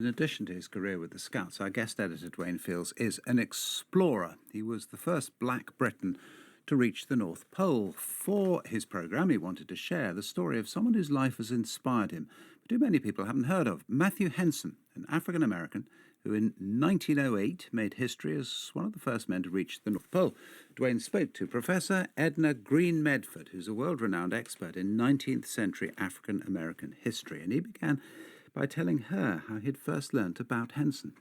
In addition to his career with the Scouts, our guest editor, Dwayne Fields, is an explorer. He was the first black Briton to reach the North Pole. For his programme, he wanted to share the story of someone whose life has inspired him, but who many people haven't heard of. Matthew Henson, an African-American who in 1908 made history as one of the first men to reach the North Pole. Dwayne spoke to Professor Edna Greene Medford, who's a world-renowned expert in 19th century African-American history, and he began by telling her how he'd first learnt about Henson.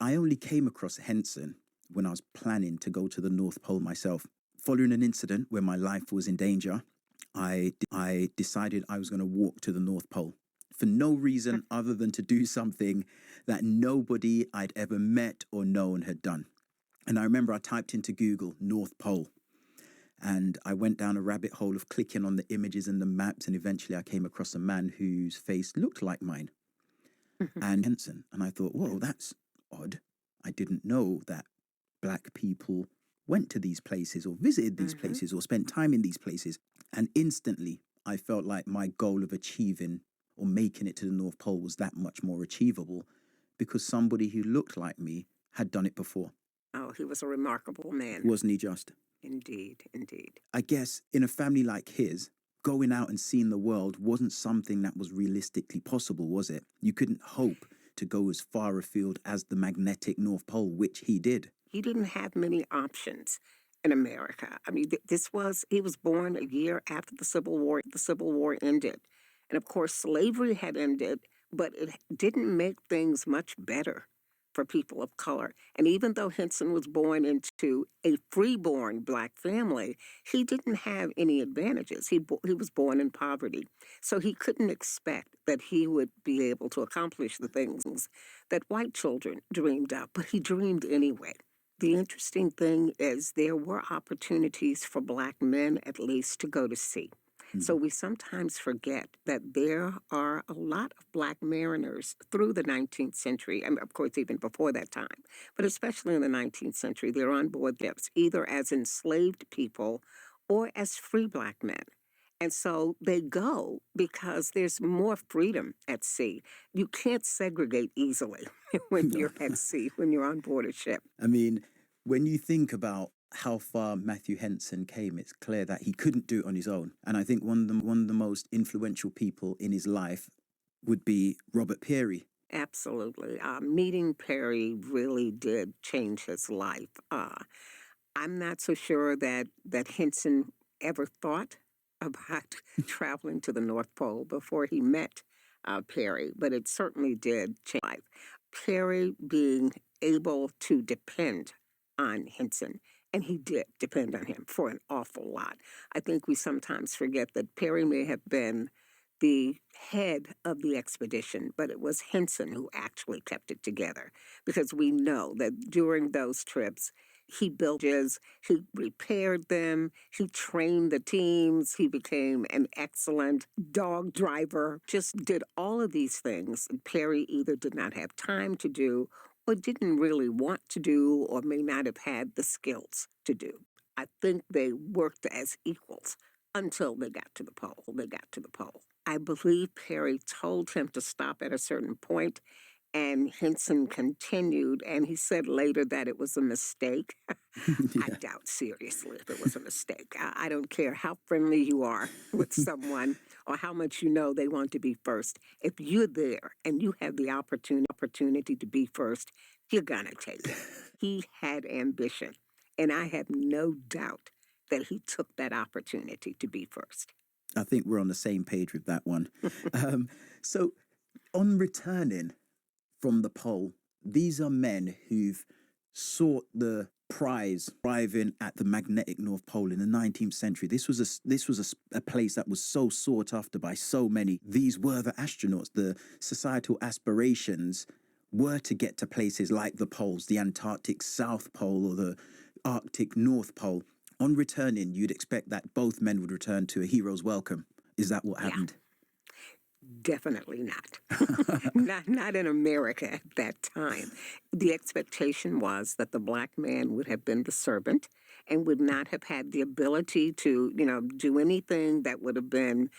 I only came across Henson when I was planning to go to the North Pole myself. Following an incident where my life was in danger, I decided I was going to walk to the North Pole for no reason other than to do something that nobody I'd ever met or known had done. And I remember I typed into Google North Pole, and I went down a rabbit hole of clicking on the images and the maps, and eventually I came across a man whose face looked like mine, and Henson. And I thought, whoa, that's odd. I didn't know that black people went to these places or visited these places or spent time in these places. And instantly I felt like my goal of achieving or making it to the North Pole was that much more achievable because somebody who looked like me had done it before. Oh, he was a remarkable man. Wasn't he just? Indeed, indeed. I guess in a family like his, going out and seeing the world wasn't something that was realistically possible, was it? You couldn't hope to go as far afield as the magnetic North Pole, which he did. He didn't have many options in America. I mean, he was born a year after the Civil War. The Civil War ended. And of course, slavery had ended, but it didn't make things much better for people of color. And even though Henson was born into a freeborn black family, he didn't have any advantages. He was born in poverty. So he couldn't expect that he would be able to accomplish the things that white children dreamed of, but he dreamed anyway. The interesting thing is there were opportunities for black men, at least, to go to sea. So we sometimes forget that there are a lot of black mariners through the 19th century, and of course even before that time, but especially in the 19th century, they're on board ships, either as enslaved people or as free black men. And so they go because there's more freedom at sea. You can't segregate easily when you're at sea, when you're on board a ship. I mean, when you think about how far Matthew Henson came, it's clear that he couldn't do it on his own. And I think one of the most influential people in his life would be Robert Peary. Absolutely. Meeting Peary really did change his life. I'm not so sure that Henson ever thought about traveling to the North Pole before he met Peary, but it certainly did change life. Peary being able to depend on Henson, and he did depend on him for an awful lot. I think we sometimes forget that Peary may have been the head of the expedition, but it was Henson who actually kept it together, because we know that during those trips, he built bridges, he repaired them, he trained the teams, he became an excellent dog driver, just did all of these things Peary either did not have time to do or didn't really want to do or may not have had the skills to do. I think they worked as equals until they got to the pole. I believe Peary told him to stop at a certain point, and Henson continued, and he said later that it was a mistake. Yeah. I doubt seriously if it was a mistake. I don't care how friendly you are with someone or how much you know they want to be first. If you're there and you have the opportunity to be first, you're going to take it. He had ambition, and I have no doubt that he took that opportunity to be first. I think we're on the same page with that one. So on returning from the pole, these are men who've sought the prize arriving at the magnetic North Pole in the 19th century. This was a place that was so sought after by so many. These were the astronauts. The societal aspirations were to get to places like the poles, the Antarctic South Pole or the Arctic North Pole. On returning, you'd expect that both men would return to a hero's welcome. Is that what happened? Definitely not. not in America at that time. The expectation was that the black man would have been the servant and would not have had the ability to, do anything that would have been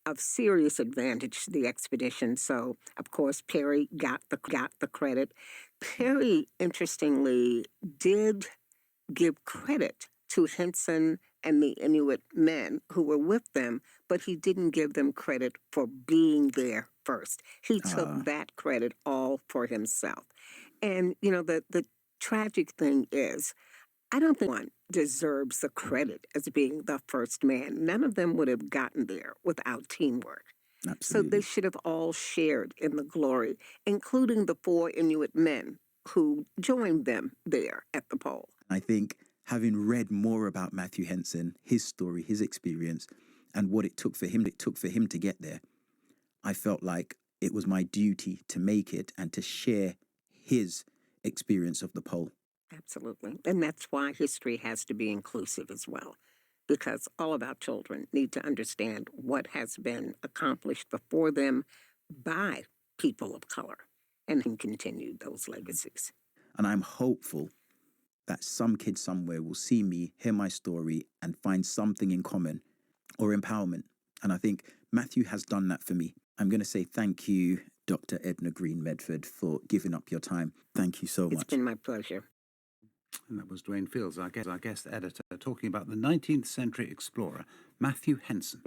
of serious advantage to the expedition. So, of course, Perry got the credit. Perry, interestingly, did give credit to Henson and the Inuit men who were with them, but he didn't give them credit for being there first. He took that credit all for himself. And, the tragic thing is, I don't think one deserves the credit as being the first man. None of them would have gotten there without teamwork. So they Absolutely. should have all shared in the glory, including the 4 Inuit men who joined them there at the pole. I think having read more about Matthew Henson, his story, his experience, and what it took for him to get there, I felt like it was my duty to make it and to share his experience of the pole. Absolutely. And that's why history has to be inclusive as well, because all of our children need to understand what has been accomplished before them by people of color and can continue those legacies. And I'm hopeful that some kid somewhere will see me, hear my story, and find something in common or empowerment. And I think Matthew has done that for me. I'm going to say thank you, Dr. Edna Greene Medford, for giving up your time. Thank you so much. It's been my pleasure. And that was Dwayne Fields, our guest editor, talking about the 19th century explorer, Matthew Henson.